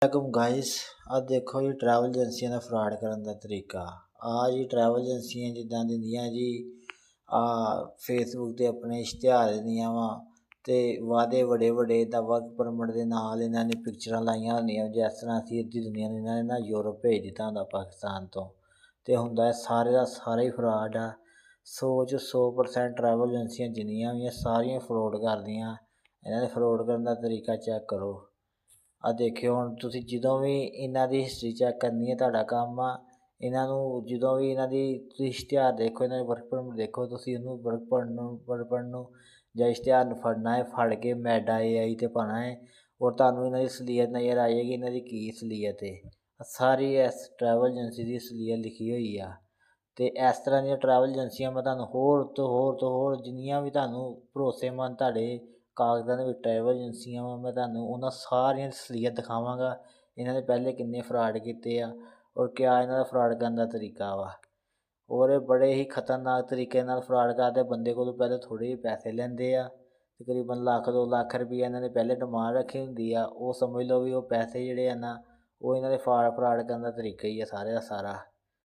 ਵਾਲੇਕੁਮ guys. ਆ ਦੇਖੋ ਜੀ ਟਰੈਵਲ ਏਜੰਸੀਆਂ ਦਾ ਫਰਾਡ ਕਰਨ ਦਾ ਤਰੀਕਾ। ਆ ਜੀ ਟਰੈਵਲ ਏਜੰਸੀਆਂ ਜਿੱਦਾਂ ਦਿੰਦੀਆਂ ਜੀ ਫੇਸਬੁੱਕ 'ਤੇ ਆਪਣੇ ਇਸ਼ਤਿਹਾਰ ਦਿੰਦੀਆਂ ਵਾ ਅਤੇ ਵਾਅਦੇ ਵੱਡੇ ਦਾ ਵਰਕ ਪਰਮਿਟ ਦੇ ਨਾਲ ਇਹਨਾਂ ਨੇ ਪਿਕਚਰਾਂ ਲਾਈਆਂ ਹੁੰਦੀਆਂ ਜਿਸ ਤਰ੍ਹਾਂ ਅਸੀਂ ਅੱਧੀ ਦੁਨੀਆ ਨੂੰ ਇਹਨਾਂ ਨੇ ਨਾ ਯੂਰਪ ਭੇਜ ਦਿੱਤਾ ਹੁੰਦਾ ਪਾਕਿਸਤਾਨ ਤੋਂ। ਅਤੇ ਹੁੰਦਾ ਇਹ ਸਾਰੇ ਦਾ ਸਾਰਾ ਹੀ ਫਰਾਡ ਆ। 100% ਟਰੈਵਲ ਏਜੰਸੀਆਂ ਜਿੰਨੀਆਂ ਵੀ ਆ ਸਾਰੀਆਂ ਫਰੋਡ ਕਰਦੀਆਂ। ਇਹਨਾਂ ਦੇ ਫਰੋਡ ਕਰਨ ਦਾ ਤਰੀਕਾ ਚੈੱਕ ਕਰੋ। ਆ ਦੇਖਿਓ ਹੁਣ ਤੁਸੀਂ ਜਦੋਂ ਵੀ ਇਹਨਾਂ ਦੀ ਹਿਸਟਰੀ ਚੈੱਕ ਕਰਨੀ ਹੈ ਤੁਹਾਡਾ ਕੰਮ ਆ। ਇਹਨਾਂ ਨੂੰ ਜਦੋਂ ਵੀ ਇਹਨਾਂ ਦੀ ਤੁਸੀਂ ਇਸ਼ਤਿਹਾਰ ਦੇਖੋ, ਇਹਨਾਂ ਦੇ ਵਰਕ ਪਰਮਿਟ ਦੇਖੋ, ਤੁਸੀਂ ਉਹਨੂੰ ਵਰਕ ਪਰਮਿਟ ਨੂੰ ਜਾਂ ਇਸ਼ਤਿਹਾਰ ਨੂੰ ਫੜਨਾ ਹੈ। ਫੜ ਕੇ ਮੈਡਾ AI 'ਤੇ ਪਾਉਣਾ ਹੈ ਔਰ ਤੁਹਾਨੂੰ ਇਹਨਾਂ ਦੀ ਅਸਲੀਅਤ ਨਜ਼ਰ ਆ ਜਾਏਗੀ। ਇਹਨਾਂ ਦੀ ਕੀ ਅਸਲੀਅਤ ਹੈ, ਸਾਰੀ ਇਸ ਟਰੈਵਲ ਏਜੰਸੀ ਦੀ ਅਸਲੀਅਤ ਲਿਖੀ ਹੋਈ ਆ। ਅਤੇ ਇਸ ਤਰ੍ਹਾਂ ਦੀਆਂ ਟਰੈਵਲ ਏਜੰਸੀਆਂ ਮੈਂ ਤੁਹਾਨੂੰ ਹੋਰ ਜਿੰਨੀਆਂ ਵੀ ਤੁਹਾਨੂੰ ਭਰੋਸੇਮੰਦ ਤੁਹਾਡੇ ਕਾਗਜ਼ਾਂ ਦੇ ਵਿੱਚ ਟਰੈਵਲ ਏਜੰਸੀਆਂ ਵਾ, ਮੈਂ ਤੁਹਾਨੂੰ ਉਹਨਾਂ ਸਾਰੀਆਂ ਦੀ ਅਸਲੀਅਤ ਦਿਖਾਵਾਂਗਾ। ਇਹਨਾਂ ਨੇ ਪਹਿਲੇ ਕਿੰਨੇ ਫਰਾਡ ਕੀਤੇ ਆ ਔਰ ਕਿਆ ਇਹਨਾਂ ਦਾ ਫਰਾਡ ਕਰਨ ਦਾ ਤਰੀਕਾ ਵਾ। ਔਰ ਇਹ ਬੜੇ ਹੀ ਖਤਰਨਾਕ ਤਰੀਕੇ ਨਾਲ ਫਰਾਡ ਕਰਦੇ। ਬੰਦੇ ਕੋਲੋਂ ਪਹਿਲੇ ਥੋੜ੍ਹੇ ਜਿਹੇ ਪੈਸੇ ਲੈਂਦੇ ਆ, ਤਕਰੀਬਨ 1-2 ਲੱਖ ਰੁਪਈਆ ਇਹਨਾਂ ਨੇ ਪਹਿਲੇ ਡਿਮਾਂਡ ਰੱਖੀ ਹੁੰਦੀ ਆ। ਉਹ ਸਮਝ ਲਓ ਵੀ ਉਹ ਪੈਸੇ ਜਿਹੜੇ ਆ ਨਾ ਉਹ ਇਹਨਾਂ ਦੇ ਫਰਾਡ ਕਰਨ ਦਾ ਤਰੀਕਾ ਹੀ ਆ ਸਾਰੇ ਦਾ ਸਾਰਾ।